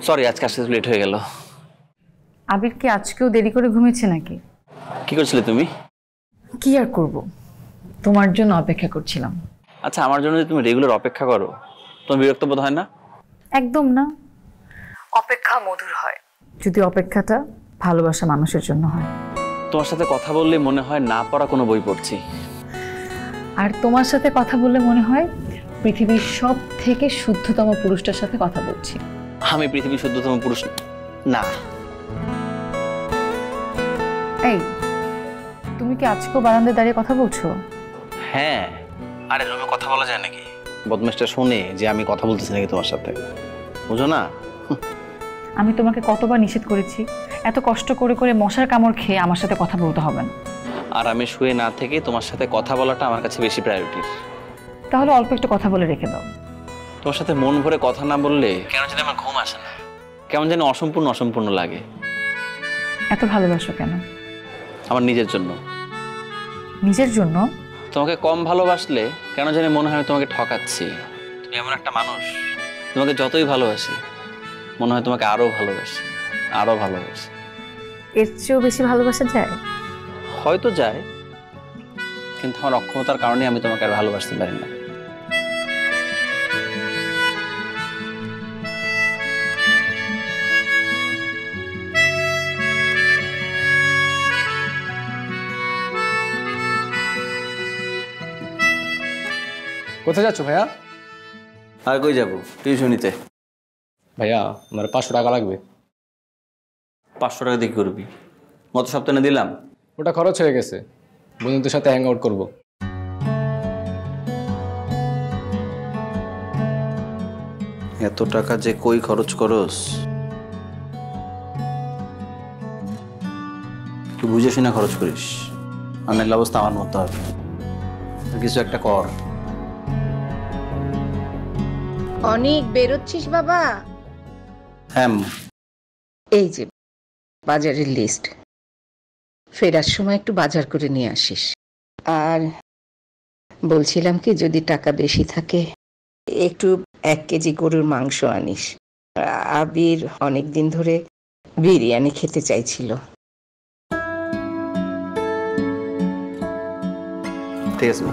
Sorry, আজকে আসতে late হয়ে গেল। আবির কি আজকেও দেরি করে ঘুমিয়েছে নাকি? কি করছিলে তুমি? কি আর করব, তোমার জন্য অপেক্ষা করছিলাম। আচ্ছা, আমার জন্য যে তুমি রেগুলার অপেক্ষা করো, তোমার বিরক্ত বোধ হয় না? একদম না, অপেক্ষা মধুর হয় যদি অপেক্ষাটা ভালোবাসা মানুষের জন্য হয়। তোমার সাথে কথা বললে মনে হয় না পড়া কোনো বই পড়ছি। আর তোমার সাথে কথা বললে মনে হয় পৃথিবীর সব থেকে শুদ্ধতম পুরুষটার সাথে কথা বলছি। আমি পৃথিবীর শুদ্ধতম পুরুষ না। এই, তুমি কি আজকেও বারান্দায় দাঁড়িয়ে কথা বলছো? হ্যাঁ। আরে রুমে কথা বলা যায় নাকি? বদমাশটা শোনে যে আমি কথা বলতেছি নাকি তোমার সাথে, বুঝো না? আমি তোমাকে কতবার নিষেধ করেছি এত কষ্ট করে করে মশার কামড় খেয়ে আমার সাথে কথা বলতে হবে না। আর আমি শুয়ে না থেকে তোমার সাথে কথা বলাটা আমার কাছে বেশি প্রায়োরিটি। তাহলে অল্প একটু কথা বলে রেখে দাও। তোমার সাথে মন ভরে কথা না বললে কেন জানি আমার ঘুম আসে না, কেমন যেন অসম্পূর্ণ অসম্পূর্ণ লাগে। এত ভালোবাসো কেন? আমার নিজের জন্য। নিজের জন্য? তোমাকে কম ভালোবাসলে কেন জানি মনে হয় আমি তোমাকে ঠকাচ্ছি। তুমি এমন একটা মানুষ, তোমাকে যতই ভালোবাসি মনে হয় তোমাকে আরো ভালোবাসি, আরো ভালোবাসি। এর চেয়েও বেশি ভালোবাসা যায়? হয়তো যায়, কিন্তু আমার অক্ষমতার কারণে আমি তোমাকে আর ভালোবাসতে পারি না। কোথায় যাচ্ছ ভাইয়া? আর কই যাবো? টিউশনিতে। ভাইয়া আমার 500 টাকা লাগবে। 500 টাকা দিয়ে কি করবি? গত সপ্তাহে দিলাম। ওটা খরচ হয়ে গেছে, বন্ধুদের সাথে হ্যাং আউট করবো। এত টাকা যে কই খরচ করস? তুই বুঝে শুনে খরচ করিস, আর নাহলে অবস্থা আমার মতো হবে। কিছু একটা কর। অনেক বেরোচ্ছিস বাবা? হ্যাঁ। এই যে বাজারের লিস্ট, ফেরার সময় একটু বাজার করে নিয়ে আসিস। আর বলছিলাম কি, যদি টাকা বেশি থাকে একটু 1 কেজি গরুর মাংস আনিস। আবির অনেকদিন ধরে বিরিয়ানি খেতে চাইছিল। ঠিক আছে।